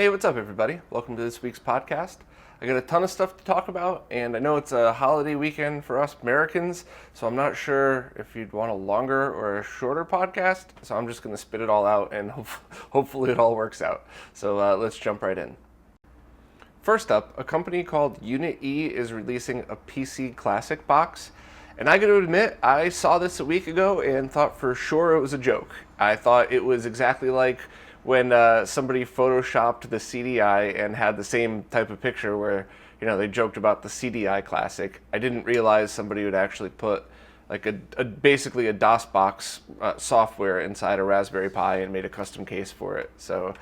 Hey, what's up, everybody? Welcome to this week's podcast. I got a ton of stuff to talk about, and I know it's a holiday weekend for us Americans, so I'm not sure if you'd want a longer or a shorter podcast, so I'm just going to spit it all out, and hopefully it all works out. So let's jump right in. First up, a company called Unit E is releasing a PC Classic box, and I got to admit, I saw this a week ago and thought for sure it was a joke. I thought it was exactly like when somebody photoshopped the CDI and had the same type of picture where, you know, they joked about the CDI Classic. I didn't realize somebody would actually put like basically a DOSBox software inside a Raspberry Pi and made a custom case for it. So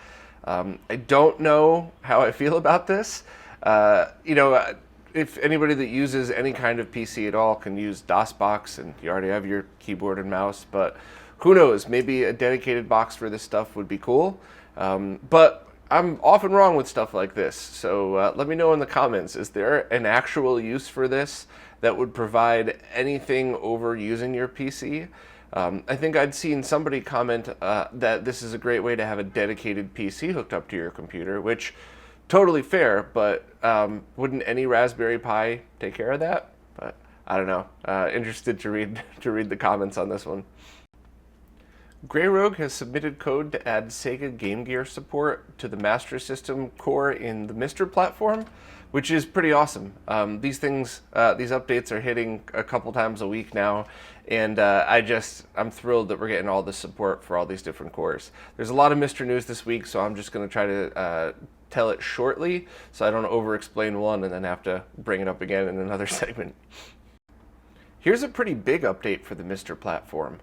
I don't know how I feel about this. If anybody that uses any kind of PC at all can use DOSBox and you already have your keyboard and mouse, but who knows, maybe a dedicated box for this stuff would be cool. But I'm often wrong with stuff like this, so let me know in the comments, is there an actual use for this that would provide anything over using your PC? I think I'd seen somebody comment that this is a great way to have a dedicated PC hooked up to your computer, which totally fair, but wouldn't any Raspberry Pi take care of that? But I don't know. Interested to read the comments on this one. GreyRogue has submitted code to add Sega Game Gear support to the Master System core in the MiSTer platform, which is pretty awesome. These updates are hitting a couple times a week now, and I'm thrilled that we're getting all this support for all these different cores. There's a lot of MiSTer news this week, so I'm just going to try to tell it shortly so I don't over-explain one and then have to bring it up again in another segment. Here's a pretty big update for the MiSTer platform.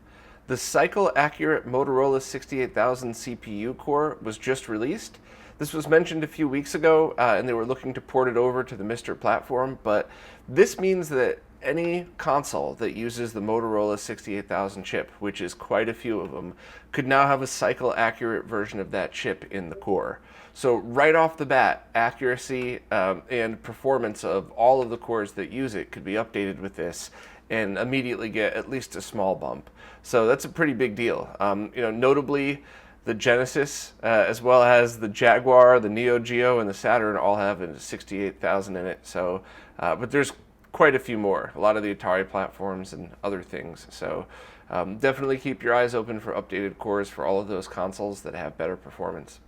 The cycle-accurate Motorola 68000 CPU core was just released. This was mentioned a few weeks ago, and they were looking to port it over to the MiSTer platform, but this means that any console that uses the Motorola 68000 chip, which is quite a few of them, could now have a cycle-accurate version of that chip in the core. So right off the bat, accuracy and performance of all of the cores that use it could be updated with this and immediately get at least a small bump. So that's a pretty big deal. Notably, the Genesis, as well as the Jaguar, the Neo Geo, and the Saturn all have a 68000 in it. So, but there's quite a few more. A lot of the Atari platforms and other things. So definitely keep your eyes open for updated cores for all of those consoles that have better performance.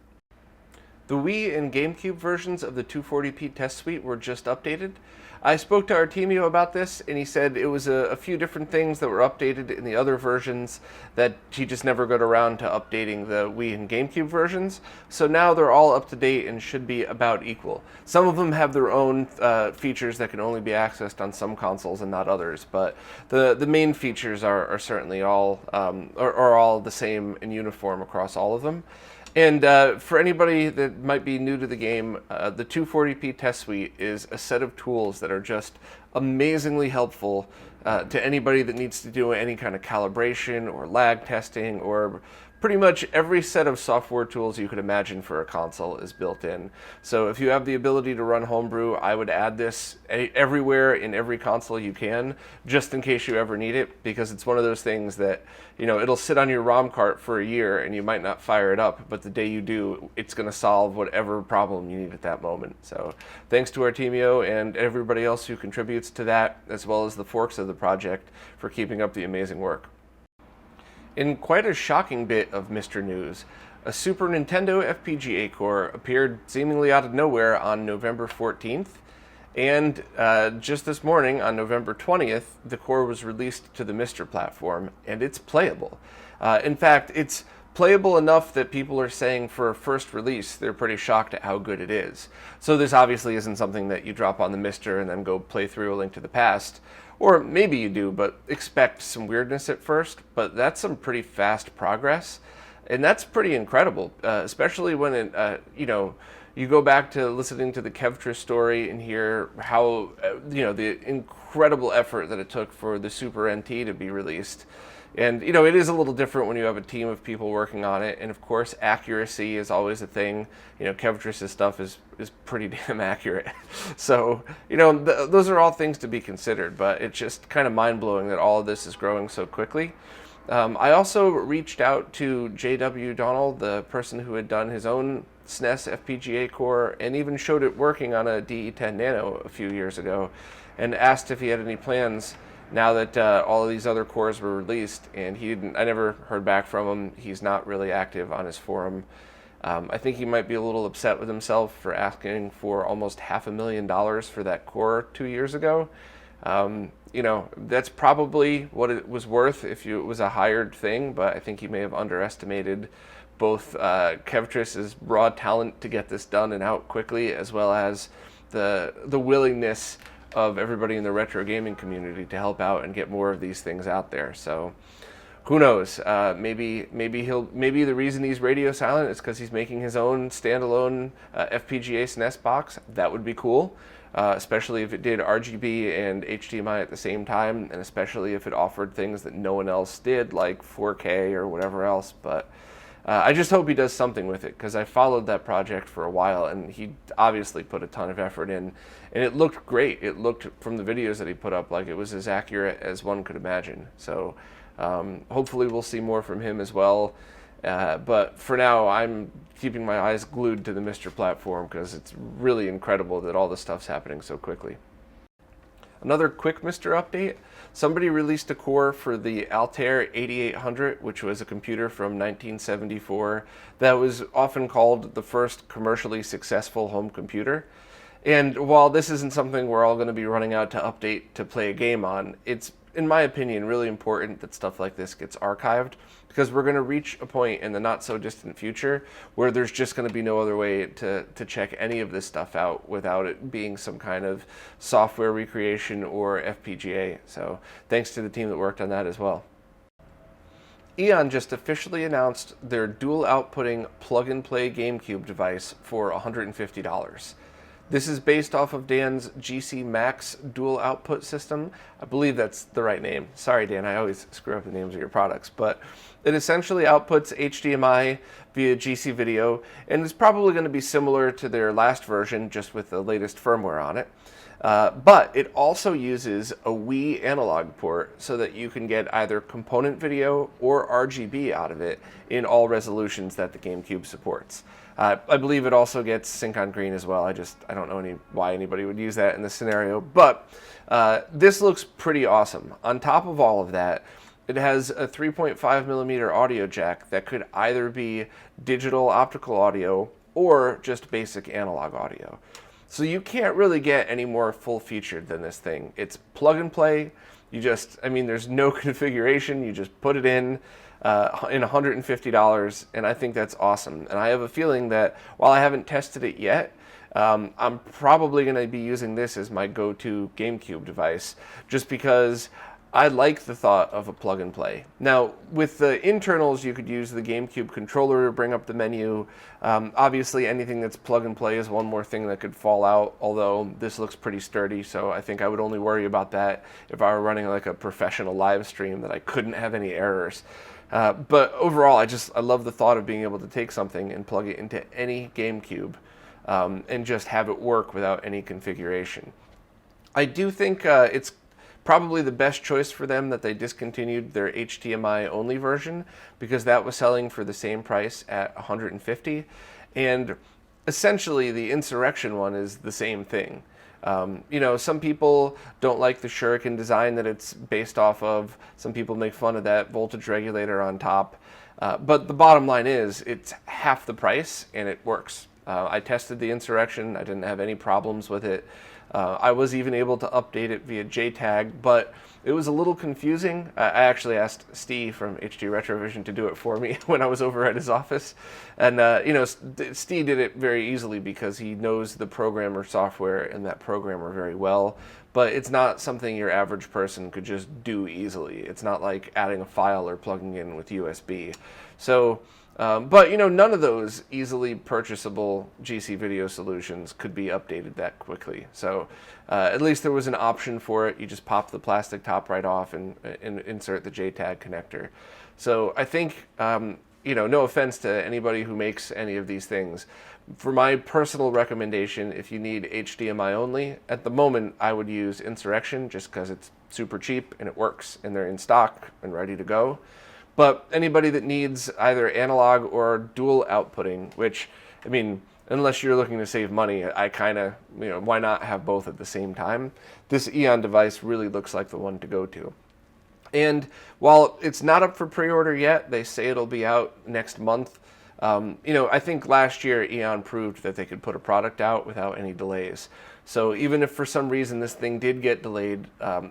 The Wii and GameCube versions of the 240p test suite were just updated. I spoke to Artemio about this, and he said it was a few different things that were updated in the other versions that he just never got around to updating the Wii and GameCube versions. So now they're all up to date and should be about equal. Some of them have their own features that can only be accessed on some consoles and not others, but the main features are certainly all the same and uniform across all of them. And for anybody that might be new to the game, the 240p test suite is a set of tools that are just amazingly helpful to anybody that needs to do any kind of calibration or lag testing, or pretty much every set of software tools you could imagine for a console is built in. So if you have the ability to run homebrew, I would add this everywhere in every console you can, just in case you ever need it, because it's one of those things that, it'll sit on your ROM cart for a year and you might not fire it up, but the day you do, it's going to solve whatever problem you need at that moment. So thanks to Artemio and everybody else who contributes to that, as well as the forks of the project, for keeping up the amazing work. In quite a shocking bit of MiSTer news, a Super Nintendo FPGA core appeared seemingly out of nowhere on November 14th, and just this morning, on November 20th, the core was released to the MiSTer platform, and it's playable. In fact, it's playable enough that people are saying for a first release, they're pretty shocked at how good it is. So this obviously isn't something that you drop on the MiSTer and then go play through A Link to the Past. Or maybe you do, but expect some weirdness at first. But that's some pretty fast progress, and that's pretty incredible, especially when it, you go back to listening to the Kevtris story and hear how, the incredible effort that it took for the Super NT to be released. And, it is a little different when you have a team of people working on it. And, of course, accuracy is always a thing. Kevtris' stuff is pretty damn accurate. So, those are all things to be considered. But it's just kind of mind-blowing that all of this is growing so quickly. I also reached out to J.W. Donald, the person who had done his own SNES FPGA core and even showed it working on a DE10 Nano a few years ago, and asked if he had any plans now that all of these other cores were released, and he didn't. I never heard back from him. He's not really active on his forum. I think he might be a little upset with himself for asking for almost $500,000 for that core 2 years ago. You know, that's probably what it was worth if it was a hired thing, but I think he may have underestimated both Kevtriss's raw talent to get this done and out quickly, as well as the willingness of everybody in the retro gaming community to help out and get more of these things out there. So who knows? Maybe the reason he's radio silent is because he's making his own standalone FPGA SNES box. That would be cool, especially if it did RGB and HDMI at the same time, and especially if it offered things that no one else did, like 4K or whatever else. But I just hope he does something with it, because I followed that project for a while, and he obviously put a ton of effort in, and it looked great. It looked, from the videos that he put up, like it was as accurate as one could imagine. So hopefully we'll see more from him as well. But for now, I'm keeping my eyes glued to the Mr. platform, because it's really incredible that all this stuff's happening so quickly. Another quick Mr. update. Somebody released a core for the Altair 8800, which was a computer from 1974 that was often called the first commercially successful home computer. And while this isn't something we're all going to be running out to update to play a game on, it's, in my opinion, really important that stuff like this gets archived, because we're going to reach a point in the not so distant future where there's just going to be no other way to check any of this stuff out without it being some kind of software recreation or FPGA. So thanks to the team that worked on that as well. Eon just officially announced their dual outputting plug-and-play GameCube device for $150. This is based off of Dan's GC Max dual output system. I believe that's the right name. Sorry, Dan, I always screw up the names of your products. But it essentially outputs HDMI via GC video, and it's probably going to be similar to their last version, just with the latest firmware on it. But it also uses a Wii analog port so that you can get either component video or RGB out of it in all resolutions that the GameCube supports. I believe it also gets sync on green as well. I don't know why anybody would use that in this scenario. But this looks pretty awesome. On top of all of that, it has a 3.5mm audio jack that could either be digital optical audio or just basic analog audio. So you can't really get any more full-featured than this thing. It's plug and play. There's no configuration. You just put it in $150, and I think that's awesome. And I have a feeling that while I haven't tested it yet, I'm probably going to be using this as my go-to GameCube device, just because I like the thought of a plug and play. Now, with the internals, you could use the GameCube controller to bring up the menu. Obviously, anything that's plug and play is one more thing that could fall out, although this looks pretty sturdy, so I think I would only worry about that if I were running like a professional live stream that I couldn't have any errors. But overall, I love the thought of being able to take something and plug it into any GameCube and just have it work without any configuration. I do think it's probably the best choice for them that they discontinued their HDMI only version, because that was selling for the same price at $150, and essentially the Insurrection one is the same thing. Some people don't like the Shuriken design that it's based off of. Some people make fun of that voltage regulator on top. But the bottom line is it's half the price and it works. I tested the Insurrection. I didn't have any problems with it. I was even able to update it via JTAG, but it was a little confusing. I actually asked Steve from HD Retrovision to do it for me when I was over at his office. And, Steve did it very easily because he knows the programmer software and that programmer very well. But it's not something your average person could just do easily. It's not like adding a file or plugging in with USB. So, but none of those easily purchasable GC video solutions could be updated that quickly. So at least there was an option for it. You just pop the plastic top right off and insert the JTAG connector. So I think, no offense to anybody who makes any of these things, for my personal recommendation, if you need HDMI only, at the moment I would use Insurrection just because it's super cheap and it works and they're in stock and ready to go. But anybody that needs either analog or dual outputting, which I mean, unless you're looking to save money, I kind of, why not have both at the same time? This Eon device really looks like the one to go to. And while it's not up for pre-order yet, they say it'll be out next month. I think last year Eon proved that they could put a product out without any delays. So even if for some reason this thing did get delayed,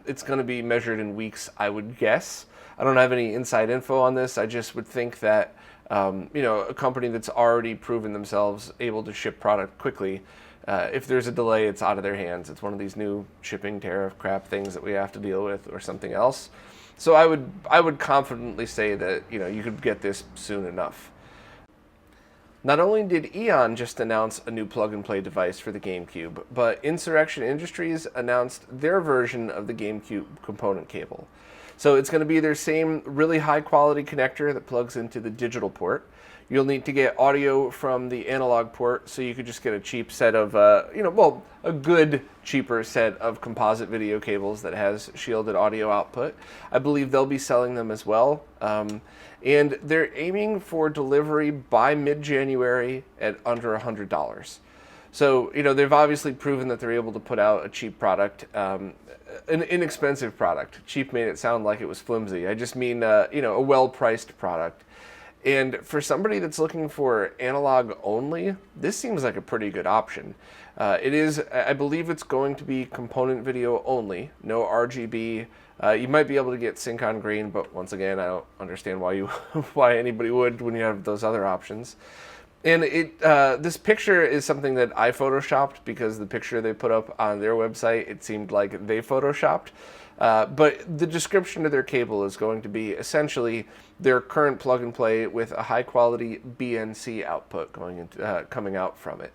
it's going to be measured in weeks, I would guess. I don't have any inside info on this. I just would think that, a company that's already proven themselves able to ship product quickly, if there's a delay, it's out of their hands. It's one of these new shipping tariff crap things that we have to deal with or something else. So I would confidently say that, you could get this soon enough. Not only did Eon just announce a new plug-and-play device for the GameCube, but Insurrection Industries announced their version of the GameCube component cable. So it's going to be their same really high-quality connector that plugs into the digital port. You'll need to get audio from the analog port, so you could just get a cheap set of, a good, cheaper set of composite video cables that has shielded audio output. I believe they'll be selling them as well. And they're aiming for delivery by mid-January at under $100. So, they've obviously proven that they're able to put out a cheap product, an inexpensive product. Cheap made it sound like it was flimsy. I just mean, a well-priced product. And for somebody that's looking for analog only, this seems like a pretty good option. It is, I believe it's going to be component video only, no RGB. You might be able to get sync on green, but once again, I don't understand why anybody would when you have those other options. And this picture is something that I photoshopped because the picture they put up on their website, it seemed like they photoshopped. But the description of their cable is going to be essentially their current plug and play with a high quality BNC output coming out from it.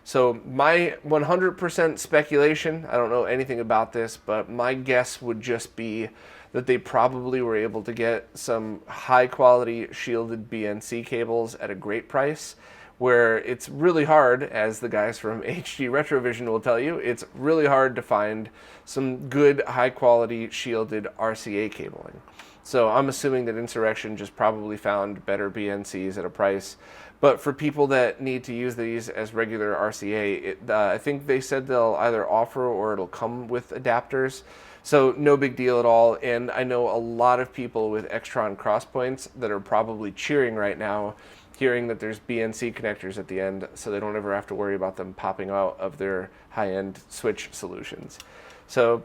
So my 100% speculation, I don't know anything about this, but my guess would just be that they probably were able to get some high quality shielded BNC cables at a great price, where it's really hard, as the guys from HD Retrovision will tell you, it's really hard to find some good high quality shielded RCA cabling. So I'm assuming that Insurrection just probably found better BNCs at a price. But for people that need to use these as regular RCA, I think they said they'll either offer or it'll come with adapters. So no big deal at all. And I know a lot of people with Extron crosspoints that are probably cheering right now, hearing that there's BNC connectors at the end, so they don't ever have to worry about them popping out of their high-end Switch solutions. So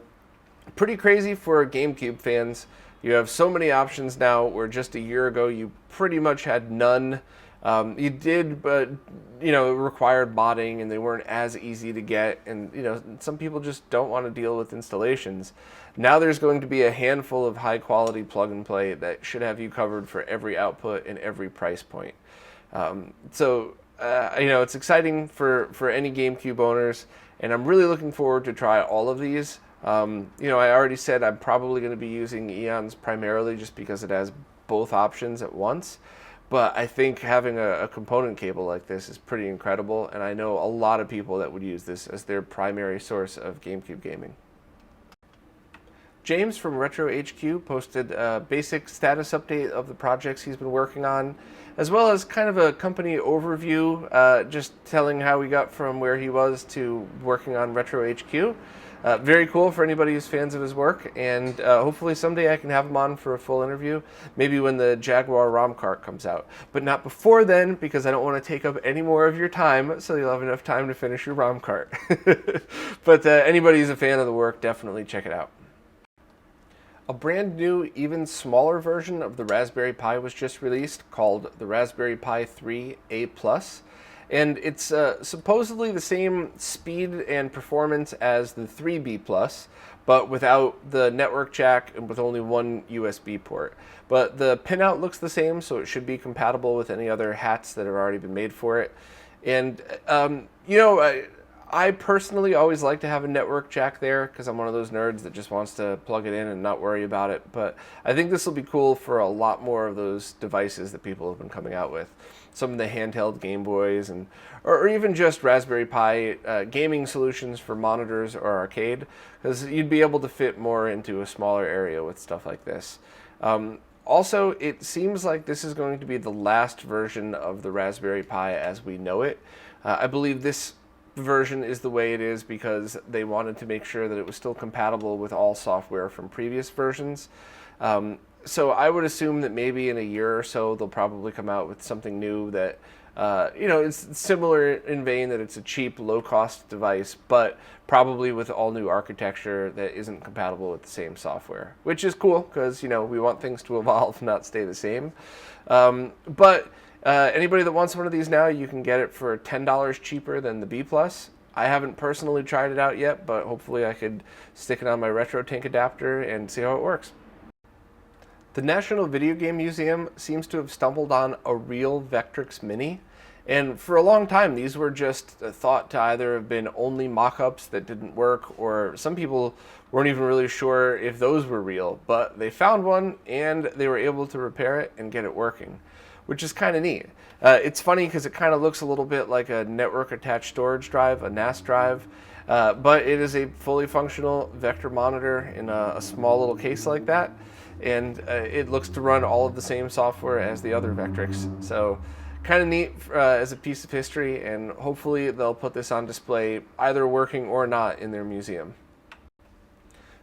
pretty crazy for GameCube fans. You have so many options now, where just a year ago you pretty much had none. You did, but it required modding and they weren't as easy to get, and some people just don't want to deal with installations. Now there's going to be a handful of high quality plug and play that should have you covered for every output and every price point. It's exciting for any GameCube owners, and I'm really looking forward to try all of these. I already said I'm probably going to be using Eons primarily just because it has both options at once. But I think having a component cable like this is pretty incredible, and I know a lot of people that would use this as their primary source of GameCube gaming. James from RetroHQ posted a basic status update of the projects he's been working on, as well as kind of a company overview, just telling how he got from where he was to working on RetroHQ. Very cool for anybody who's fans of his work, and hopefully someday I can have him on for a full interview, maybe when the Jaguar ROM cart comes out. But not before then, because I don't want to take up any more of your time, so you'll have enough time to finish your ROM cart. But anybody who's a fan of the work, definitely check it out. A brand new, even smaller version of the Raspberry Pi was just released, called the Raspberry Pi 3A+. And it's supposedly the same speed and performance as the 3B+, but without the network jack and with only one USB port. But the pinout looks the same, so it should be compatible with any other hats that have already been made for it. And, I personally always like to have a network jack there because I'm one of those nerds that just wants to plug it in and not worry about it. But I think this will be cool for a lot more of those devices that people have been coming out with. Some of the handheld Game Boys or even just Raspberry Pi gaming solutions for monitors or arcade, because you'd be able to fit more into a smaller area with stuff like this. Also, it seems like this is going to be the last version of the Raspberry Pi as we know it. I believe this version is the way it is because they wanted to make sure that it was still compatible with all software from previous versions. So I would assume that maybe in a year or so they'll probably come out with something new that it's similar in vein that it's a cheap, low-cost device, but probably with all new architecture that isn't compatible with the same software, which is cool because, we want things to evolve, not stay the same. But anybody that wants one of these now, you can get it for $10 cheaper than the B+. I haven't personally tried it out yet, but hopefully I could stick it on my RetroTINK adapter and see how it works. The National Video Game Museum seems to have stumbled on a real Vectrex Mini. And for a long time, these were just thought to either have been only mock-ups that didn't work, or some people weren't even really sure if those were real. But they found one, and they were able to repair it and get it working, which is kind of neat. It's funny because it kind of looks a little bit like a network-attached storage drive, a NAS drive, but it is a fully functional vector monitor in a small little case like that, and it looks to run all of the same software as the other Vectrex. So kind of neat as a piece of history, and hopefully they'll put this on display, either working or not, in their museum.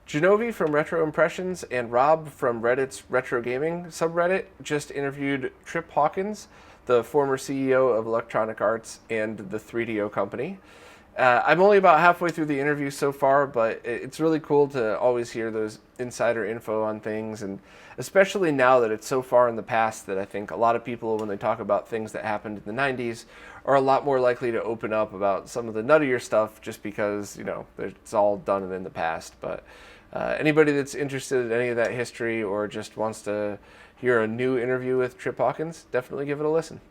Genovi from Retro Impressions and Rob from Reddit's Retro Gaming subreddit just interviewed Trip Hawkins, the former CEO of Electronic Arts and the 3DO company. I'm only about halfway through the interview so far, but it's really cool to always hear those insider info on things, and especially now that it's so far in the past that I think a lot of people, when they talk about things that happened in the 90s, are a lot more likely to open up about some of the nuttier stuff just because, it's all done and in the past. But anybody that's interested in any of that history or just wants to hear a new interview with Trip Hawkins, definitely give it a listen.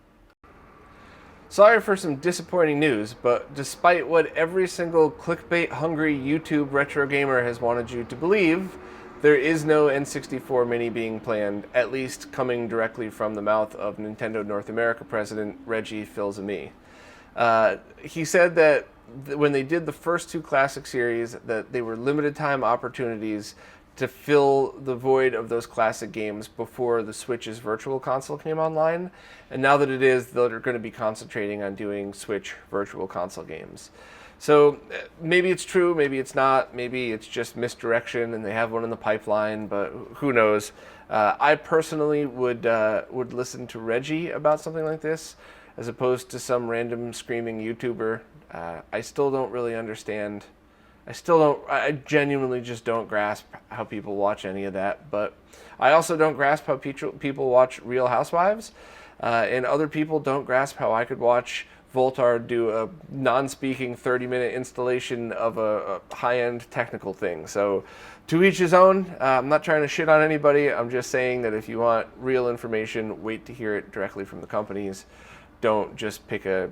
Sorry for some disappointing news, but despite what every single clickbait-hungry YouTube retro gamer has wanted you to believe, there is no N64 Mini being planned, at least coming directly from the mouth of Nintendo North America president Reggie Fils-Aimé. He said that when they did the first two classic series, that they were limited time opportunities to fill the void of those classic games before the Switch's Virtual Console came online. And now that it is, they're going to be concentrating on doing Switch Virtual Console games. So maybe it's true, maybe it's not, maybe it's just misdirection and they have one in the pipeline, but who knows. I personally would listen to Reggie about something like this as opposed to some random screaming YouTuber. I still don't really understand. I genuinely just don't grasp how people watch any of that, but I also don't grasp how people watch Real Housewives, and other people don't grasp how I could watch Voltar do a non-speaking 30-minute installation of a high-end technical thing. So to each his own. I'm not trying to shit on anybody. I'm just saying that if you want real information, wait to hear it directly from the companies. Don't just pick a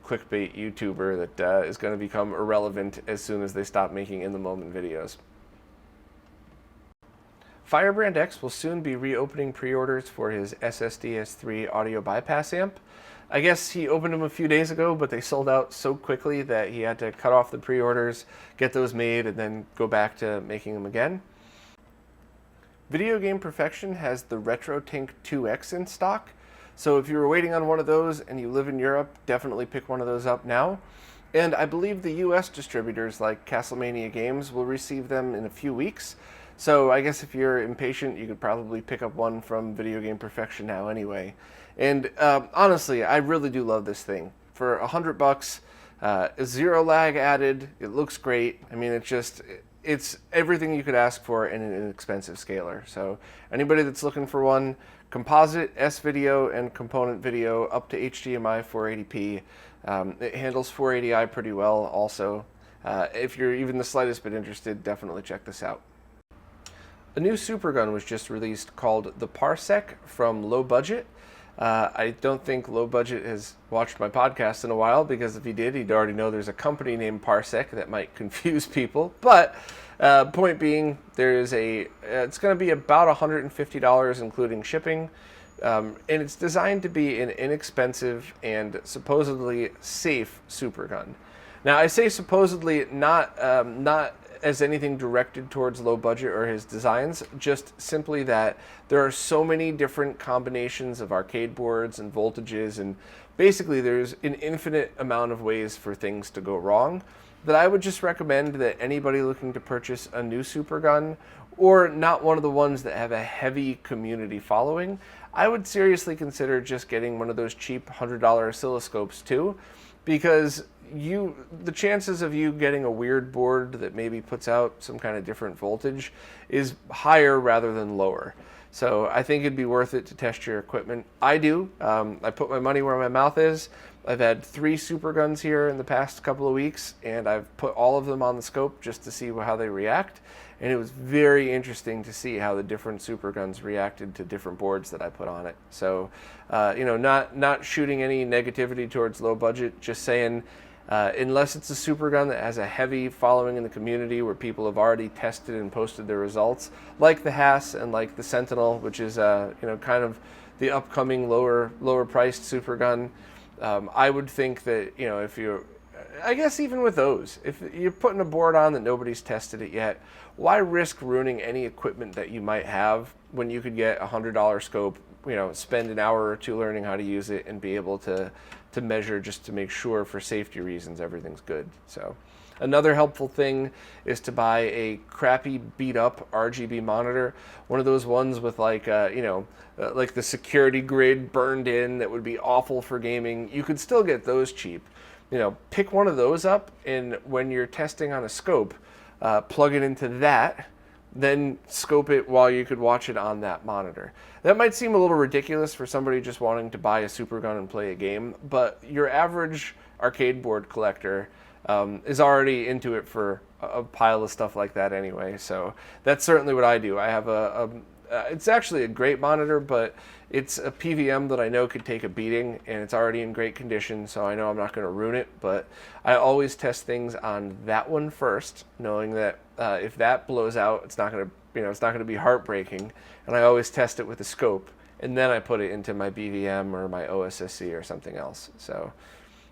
clickbait YouTuber that is going to become irrelevant as soon as they stop making in-the-moment videos. Firebrand X will soon be reopening pre-orders for his SSDS3 audio bypass amp. I guess he opened them a few days ago, but they sold out so quickly that he had to cut off the pre-orders, get those made, and then go back to making them again. Video Game Perfection has the RetroTINK2X in stock. So if you were waiting on one of those and you live in Europe, definitely pick one of those up now. And I believe the US distributors like Castlemania Games will receive them in a few weeks. So I guess if you're impatient, you could probably pick up one from Video Game Perfection now anyway. And honestly, I really do love this thing. For $100, zero lag added, it looks great. I mean, it's everything you could ask for in an inexpensive scaler. So anybody that's looking for one, composite, S-video, and component video up to HDMI 480p. It handles 480i pretty well also. If you're even the slightest bit interested, definitely check this out. A new Supergun was just released called the Parsec from Low Budget. I don't think Low Budget has watched my podcast in a while, because if he did, he'd already know there's a company named Parsec that might confuse people. But point being, it's going to be about $150 including shipping, and it's designed to be an inexpensive and supposedly safe supergun. Now, I say supposedly, not as anything directed towards low budget or his designs, just simply that there are so many different combinations of arcade boards and voltages, and basically there's an infinite amount of ways for things to go wrong, that I would just recommend that anybody looking to purchase a new Supergun, or not one of the ones that have a heavy community following, I would seriously consider just getting one of those cheap $100 oscilloscopes too, because the chances of you getting a weird board that maybe puts out some kind of different voltage is higher rather than lower. So I think it'd be worth it to test your equipment. I do. I put my money where my mouth is. I've had 3 Superguns here in the past couple of weeks, and I've put all of them on the scope just to see how they react. And it was very interesting to see how the different Superguns reacted to different boards that I put on it. So, not shooting any negativity towards low budget, just saying, unless it's a Supergun that has a heavy following in the community where people have already tested and posted their results, like the Haas and like the Sentinel, which is kind of the upcoming lower priced Supergun. I would think that, I guess even with those, if you're putting a board on that nobody's tested it yet, why risk ruining any equipment that you might have when you could get a $100 scope, spend an hour or two learning how to use it and be able to measure just to make sure for safety reasons everything's good. So another helpful thing is to buy a crappy beat up RGB monitor, one of those ones with like the security grid burned in that would be awful for gaming. You could still get those cheap. Pick one of those up, and when you're testing on a scope, plug it into that, then scope it while you could watch it on that monitor. That might seem a little ridiculous for somebody just wanting to buy a Supergun and play a game, but your average arcade board collector is already into it for a pile of stuff like that anyway. So that's certainly what I do. I have it's actually a great monitor, but it's a PVM that I know could take a beating, and it's already in great condition, so I know I'm not going to ruin it. But I always test things on that one first, knowing that if that blows out, it's not going to be heartbreaking. And I always test it with a scope, and then I put it into my BVM or my OSSC or something else. So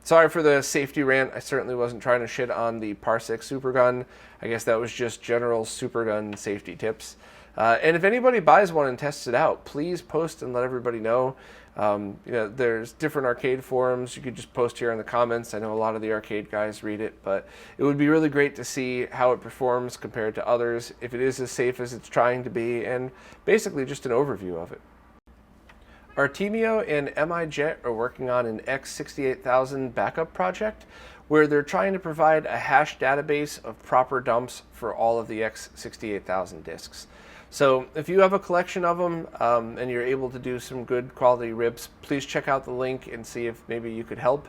sorry for the safety rant. I certainly wasn't trying to shit on the Parsec Supergun. I guess that was just general Supergun safety tips. And if anybody buys one and tests it out, please post and let everybody know. There's different arcade forums. You could just post here in the comments. I know a lot of the arcade guys read it, but it would be really great to see how it performs compared to others, if it is as safe as it's trying to be, and basically just an overview of it. Artemio and MiJet are working on an X68000 backup project where they're trying to provide a hash database of proper dumps for all of the X68000 disks. So if you have a collection of them and you're able to do some good quality rips, please check out the link and see if maybe you could help.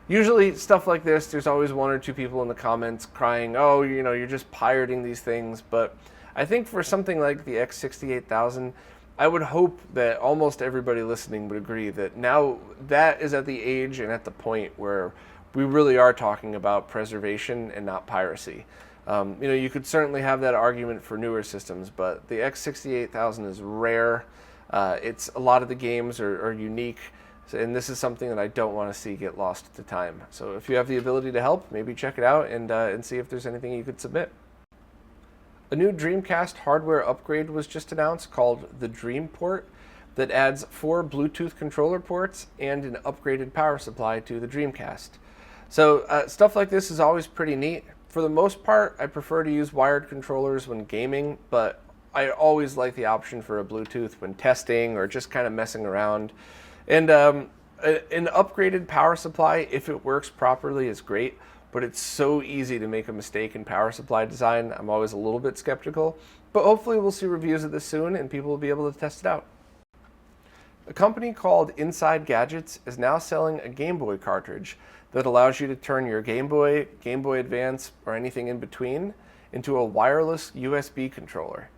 Usually stuff like this, there's always 1 or 2 people in the comments crying, oh, you're just pirating these things. But I think for something like the X68000, I would hope that almost everybody listening would agree that now that is at the age and at the point where we really are talking about preservation and not piracy. You could certainly have that argument for newer systems, but the X68000 is rare. A lot of the games are unique, and this is something that I don't want to see get lost to time. So if you have the ability to help, maybe check it out and see if there's anything you could submit. A new Dreamcast hardware upgrade was just announced called the DreamPort that adds 4 Bluetooth controller ports and an upgraded power supply to the Dreamcast. So stuff like this is always pretty neat. For the most part, I prefer to use wired controllers when gaming, but I always like the option for a Bluetooth when testing or just kind of messing around. And an upgraded power supply, if it works properly, is great, but it's so easy to make a mistake in power supply design. I'm always a little bit skeptical, but hopefully we'll see reviews of this soon and people will be able to test it out. A company called Inside Gadgets is now selling a Game Boy cartridge that allows you to turn your Game Boy, Game Boy Advance, or anything in between into a wireless USB controller.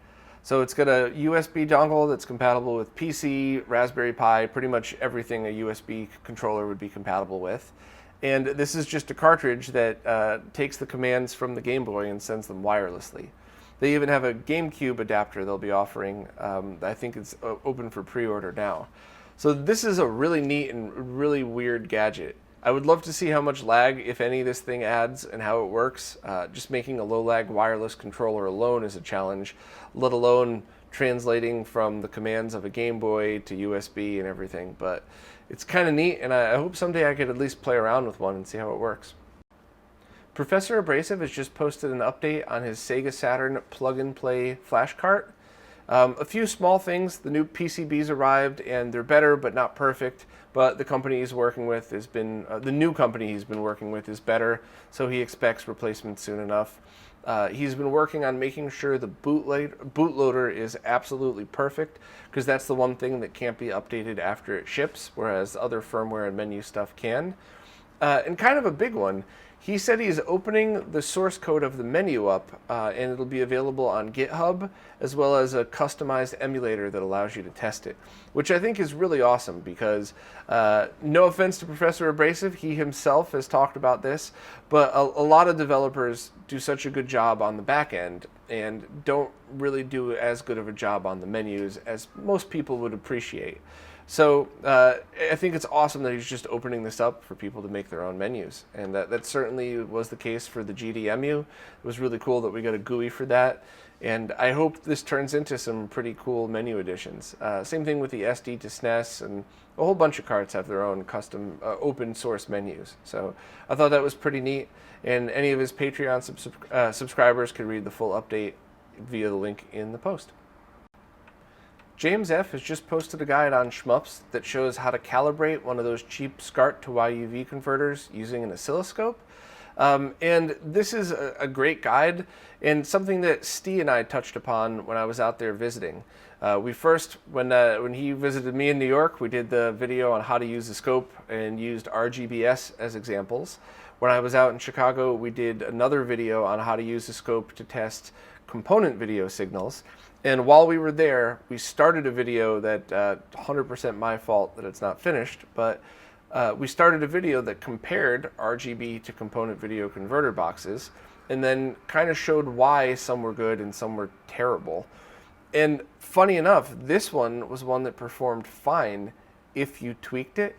So it's got a USB dongle that's compatible with PC, Raspberry Pi, pretty much everything a USB controller would be compatible with. And this is just a cartridge that takes the commands from the Game Boy and sends them wirelessly. They even have a GameCube adapter they'll be offering. I think it's open for pre-order now. So this is a really neat and really weird gadget. I would love to see how much lag, if any, this thing adds and how it works. Just making a low lag wireless controller alone is a challenge, let alone translating from the commands of a Game Boy to USB and everything. But it's kind of neat, and I hope someday I could at least play around with one and see how it works. Professor Abrasive has just posted an update on his Sega Saturn plug-and-play flash cart. A few small things. The new PCBs arrived, and they're better but not perfect. But the company he's working with has been the new company he's been working with is better, so he expects replacements soon enough. He's been working on making sure the bootloader is absolutely perfect, because that's the one thing that can't be updated after it ships, whereas other firmware and menu stuff can. And kind of a big one, he said he's opening the source code of the menu up, and it'll be available on GitHub, as well as a customized emulator that allows you to test it, which I think is really awesome because, no offense to Professor Abrasive, he himself has talked about this, but a lot of developers do such a good job on the back end and don't really do as good of a job on the menus as most people would appreciate. So I think it's awesome that he's just opening this up for people to make their own menus. And that certainly was the case for the GDEMU. It was really cool that we got a GUI for that. And I hope this turns into some pretty cool menu additions. Same thing with the SD to SNES, and a whole bunch of carts have their own custom open source menus. So I thought that was pretty neat. And any of his Patreon subscribers could read the full update via the link in the post. James F. has just posted a guide on Shmups that shows how to calibrate one of those cheap SCART to YUV converters using an oscilloscope. And this is a great guide and something that Steve and I touched upon when I was out there visiting. When he visited me in New York, we did the video on how to use the scope and used RGBS as examples. When I was out in Chicago, we did another video on how to use the scope to test component video signals. And while we were there, we started a video that 100% my fault that it's not finished, but we started a video that compared RGB to component video converter boxes and then kind of showed why some were good and some were terrible. And funny enough, this one was one that performed fine if you tweaked it,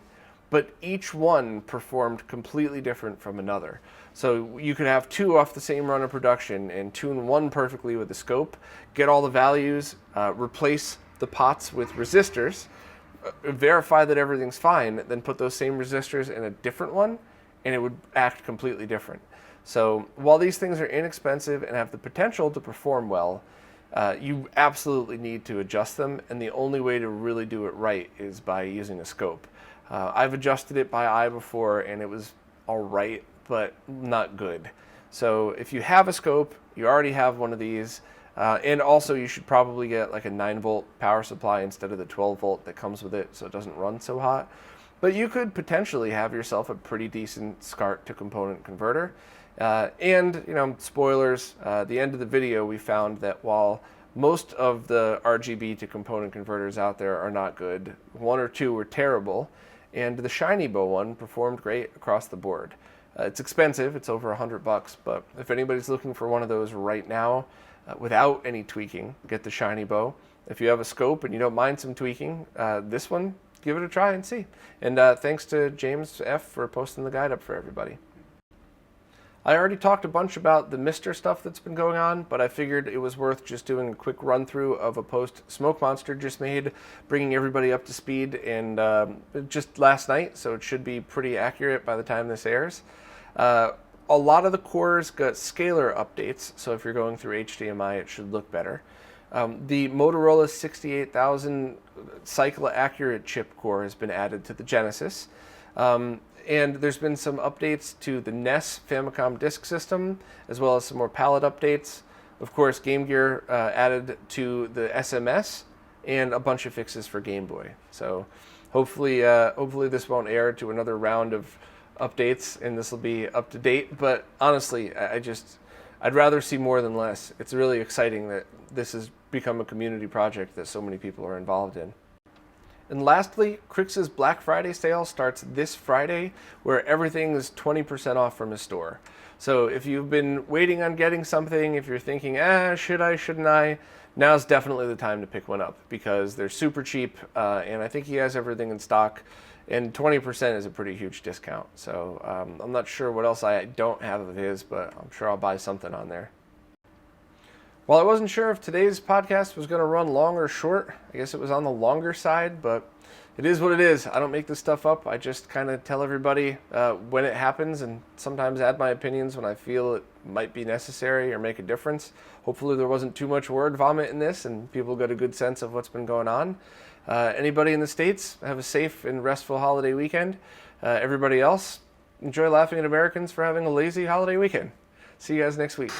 but each one performed completely different from another. So you could have two off the same run of production and tune one perfectly with the scope, get all the values, replace the pots with resistors, verify that everything's fine, then put those same resistors in a different one, and it would act completely different. So while these things are inexpensive and have the potential to perform well, you absolutely need to adjust them, and the only way to really do it right is by using a scope. I've adjusted it by eye before, and it was all right, but not good. So if you have a scope, you already have one of these, and also you should probably get like a 9-volt power supply instead of the 12-volt that comes with it so it doesn't run so hot. But you could potentially have yourself a pretty decent SCART to component converter. And, you know, spoilers, the end of the video we found that while most of the RGB to component converters out there are not good, one or two were terrible, and the Shiny Bow one performed great across the board. It's expensive, it's over $100, but if anybody's looking for one of those right now, without any tweaking, get the Shiny Bow. If you have a scope and you don't mind some tweaking, this one, give it a try and see. And thanks to James F. for posting the guide up for everybody. I already talked a bunch about the Mister stuff that's been going on, but I figured it was worth just doing a quick run through of a post Smoke Monster just made, bringing everybody up to speed, and just last night, so it should be pretty accurate by the time this airs. A lot of the cores got scalar updates, so if you're going through HDMI, it should look better. The Motorola 68000 cycle accurate chip core has been added to the Genesis. And there's been some updates to the NES Famicom Disk System, as well as some more palette updates. Of course, Game Gear added to the SMS, and a bunch of fixes for Game Boy. So hopefully this won't air to another round of updates, and this will be up to date. But honestly, I'd rather see more than less. It's really exciting that this has become a community project that so many people are involved in. And lastly, Krikzz' Black Friday sale starts this Friday, where everything is 20% off from his store. So if you've been waiting on getting something, if you're thinking, should I, shouldn't I, now's definitely the time to pick one up, because they're super cheap, and I think he has everything in stock. And 20% is a pretty huge discount. So I'm not sure what else I don't have of his, but I'm sure I'll buy something on there. Well, I wasn't sure if today's podcast was going to run long or short. I guess it was on the longer side, but it is what it is. I don't make this stuff up. I just kind of tell everybody when it happens, and sometimes add my opinions when I feel it might be necessary or make a difference. Hopefully there wasn't too much word vomit in this and people got a good sense of what's been going on. Anybody in the States, have a safe and restful holiday weekend. Everybody else, enjoy laughing at Americans for having a lazy holiday weekend. See you guys next week.